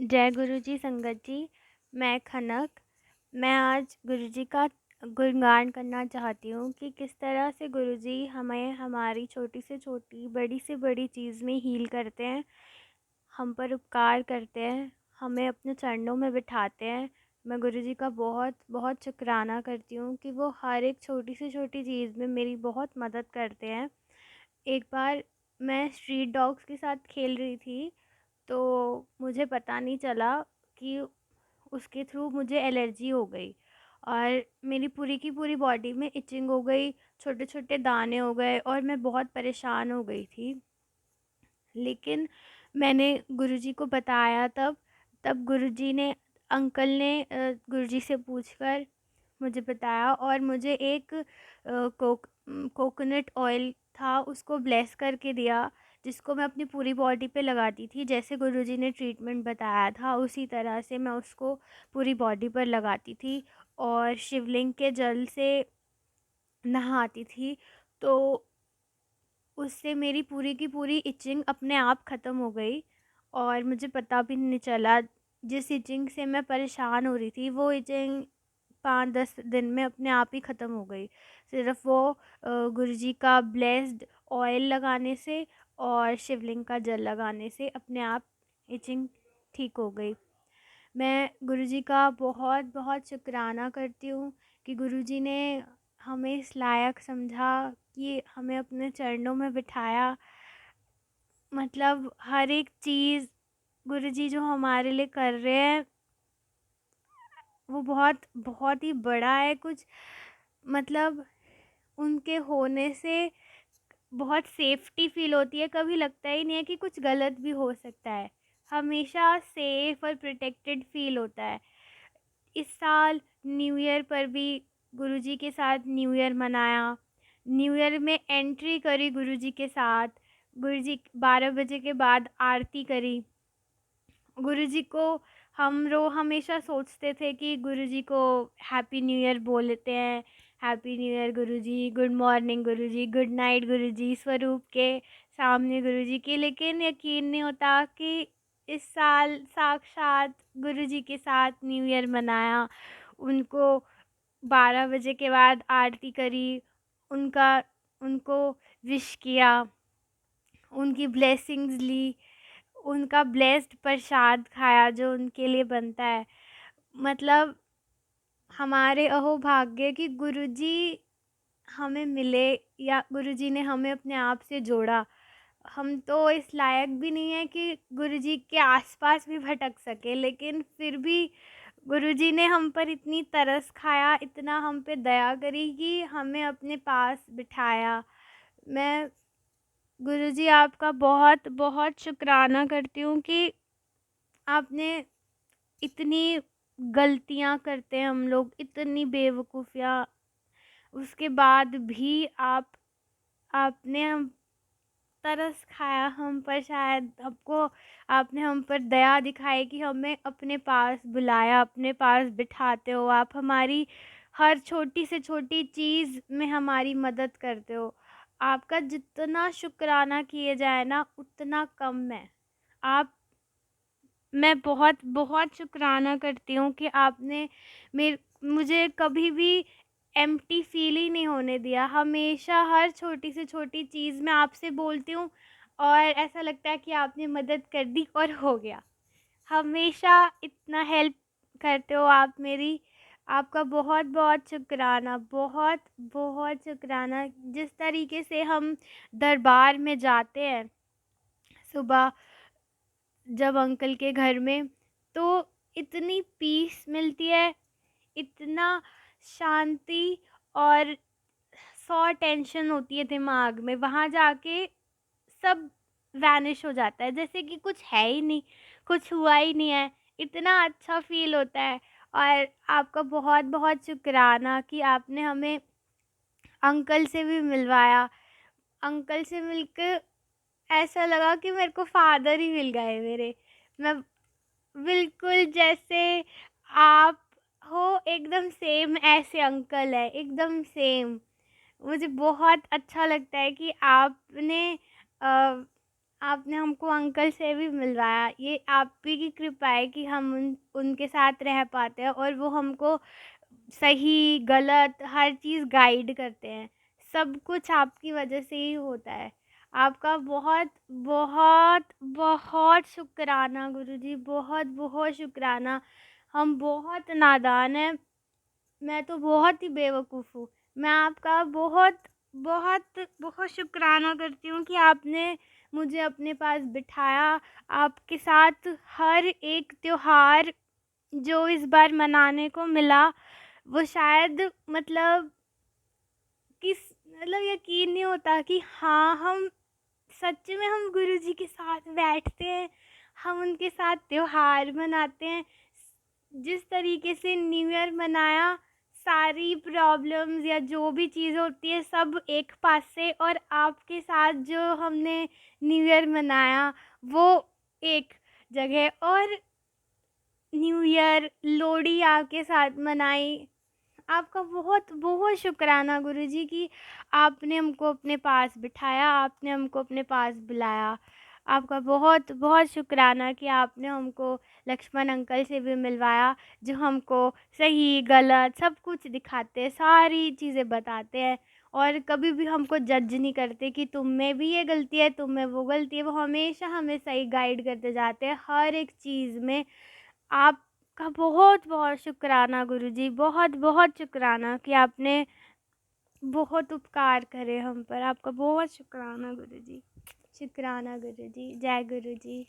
जय गुरु जी संगत जी। मैं खनक। मैं आज गुरु जी का गुणगान करना चाहती हूँ कि किस तरह से गुरु जी हमें हमारी छोटी से छोटी बड़ी से बड़ी चीज़ में हील करते हैं, हम पर उपकार करते हैं, हमें अपने चरणों में बिठाते हैं। मैं गुरु जी का बहुत बहुत शुक्राना करती हूँ कि वो हर एक छोटी से छोटी चीज़ में मेरी बहुत मदद करते हैं। एक बार मैं स्ट्रीट डॉग्स के साथ खेल रही थी, तो मुझे पता नहीं चला कि उसके थ्रू मुझे एलर्जी हो गई और मेरी पूरी की पूरी बॉडी में इचिंग हो गई, छोटे छोटे दाने हो गए और मैं बहुत परेशान हो गई थी। लेकिन मैंने गुरुजी को बताया तब गुरुजी ने अंकल ने गुरुजी से पूछकर मुझे बताया और मुझे एक कोकोनट ऑयल था उसको ब्लेस करके दिया, जिसको मैं अपनी पूरी बॉडी पे लगाती थी। जैसे गुरुजी ने ट्रीटमेंट बताया था उसी तरह से मैं उसको पूरी बॉडी पर लगाती थी और शिवलिंग के जल से नहाती थी। तो उससे मेरी पूरी की पूरी इचिंग अपने आप ख़त्म हो गई और मुझे पता भी नहीं चला। जिस इचिंग से मैं परेशान हो रही थी वो इचिंग 5-10 दिन में अपने आप ही ख़त्म हो गई। सिर्फ़ वो गुरुजी का ब्लेस्ड ऑयल लगाने से और शिवलिंग का जल लगाने से अपने आप इचिंग ठीक हो गई। मैं गुरुजी का बहुत बहुत शुक्राना करती हूँ कि गुरुजी ने हमें इस लायक समझा कि हमें अपने चरणों में बिठाया। मतलब हर एक चीज़ गुरुजी जो हमारे लिए कर रहे हैं वो बहुत बहुत ही बड़ा है कुछ। मतलब उनके होने से बहुत सेफ्टी फील होती है, कभी लगता ही नहीं है कि कुछ गलत भी हो सकता है। हमेशा सेफ और प्रोटेक्टेड फील होता है। इस साल न्यू ईयर पर भी गुरुजी के साथ न्यू ईयर मनाया। न्यू ईयर में एंट्री करी गुरुजी के साथ। गुरुजी 12 बजे के बाद आरती करी। गुरुजी को हमेशा सोचते थे कि गुरुजी को हैप्पी न्यू ईयर बोलते हैं। हैप्पी न्यू ईयर गुरुजी, गुड मॉर्निंग गुरुजी, गुड नाइट गुरुजी, स्वरूप के सामने गुरुजी के। लेकिन यकीन नहीं होता कि इस साल साक्षात गुरुजी के साथ न्यू ईयर मनाया। उनको 12 बजे के बाद आरती करी, उनका उनको विश किया, उनकी ब्लेसिंग्स ली, उनका ब्लेस्ड प्रसाद खाया जो उनके लिए बनता है। मतलब हमारे अहोभाग्य कि गुरुजी हमें मिले या गुरुजी ने हमें अपने आप से जोड़ा। हम तो इस लायक भी नहीं है कि गुरुजी के आसपास भी भटक सके, लेकिन फिर भी गुरुजी ने हम पर इतनी तरस खाया, इतना हम पे दया करी कि हमें अपने पास बिठाया। मैं गुरुजी आपका बहुत बहुत शुक्राना करती हूँ कि आपने इतनी गलतियाँ करते हैं हम लोग, इतनी बेवकूफ़ियाँ, उसके बाद भी आपने हम तरस खाया हम पर। शायद आपको आपने हम पर दया दिखाई कि हमें अपने पास बुलाया, अपने पास बिठाते हो। आप हमारी हर छोटी से छोटी चीज़ में हमारी मदद करते हो। आपका जितना शुक्राना किए जाए ना उतना कम है। आप मैं बहुत बहुत शुक्राना करती हूँ कि आपने मुझे कभी भी एम्प्टी फील ही नहीं होने दिया। हमेशा हर छोटी से छोटी चीज़ मैं आपसे बोलती हूँ और ऐसा लगता है कि आपने मदद कर दी और हो गया। हमेशा इतना हेल्प करते हो आप मेरी। आपका बहुत बहुत शुक्राना, बहुत बहुत शुक्राना। जिस तरीके से हम दरबार में जाते हैं सुबह जब अंकल के घर में, तो इतनी पीस मिलती है, इतना शांति और 100 टेंशन होती है दिमाग में, वहाँ जाके सब वैनिश हो जाता है, जैसे कि कुछ है ही नहीं, कुछ हुआ ही नहीं है। इतना अच्छा फ़ील होता है। और आपका बहुत बहुत शुक्राना कि आपने हमें अंकल से भी मिलवाया। अंकल से मिलकर ऐसा लगा कि मेरे को फ़ादर ही मिल गए मेरे। मैं बिल्कुल जैसे आप हो एकदम सेम ऐसे अंकल है, एकदम सेम। मुझे बहुत अच्छा लगता है कि आपने अ, आपने हमको अंकल से भी मिलवाया। ये आप ही की कृपा है कि हम उनके साथ रह पाते हैं और वो हमको सही गलत हर चीज़ गाइड करते हैं। सब कुछ आपकी वजह से ही होता है। आपका बहुत बहुत बहुत शुक्राना गुरुजी, बहुत बहुत शुक्राना। हम बहुत नादान हैं। मैं तो बहुत ही बेवकूफ़ हूँ। मैं आपका बहुत बहुत बहुत शुक्राना करती हूँ कि आपने मुझे अपने पास बिठाया। आपके साथ हर एक त्योहार जो इस बार मनाने को मिला, वो शायद किस यकीन नहीं होता कि हाँ, हम सच में हम गुरुजी के साथ बैठते हैं, हम उनके साथ त्योहार मनाते हैं। जिस तरीके से न्यू ईयर मनाया, सारी प्रॉब्लम्स या जो भी चीज़ होती है सब एक पास से, और आपके साथ जो हमने न्यू ईयर मनाया वो एक जगह, और न्यू ईयर लोहड़ी आपके साथ मनाई। आपका बहुत बहुत शुक्राना गुरुजी कि आपने हमको अपने पास बिठाया, आपने हमको अपने पास बुलाया। आपका बहुत बहुत शुक्राना कि आपने हमको लक्ष्मण अंकल से भी मिलवाया, जो हमको सही गलत सब कुछ दिखाते हैं, सारी चीज़ें बताते हैं, और कभी भी हमको जज नहीं करते कि तुम में भी ये गलती है, तुम में वो गलती है। वो हमेशा हमें सही गाइड करते जाते हैं हर एक चीज़ में। आपका बहुत बहुत शुक्राना गुरुजी, बहुत बहुत शुक्राना कि आपने बहुत उपकार करे हम पर। आपका बहुत शुक्राना गुरुजी, शुक्राना गुरुजी। जय गुरुजी।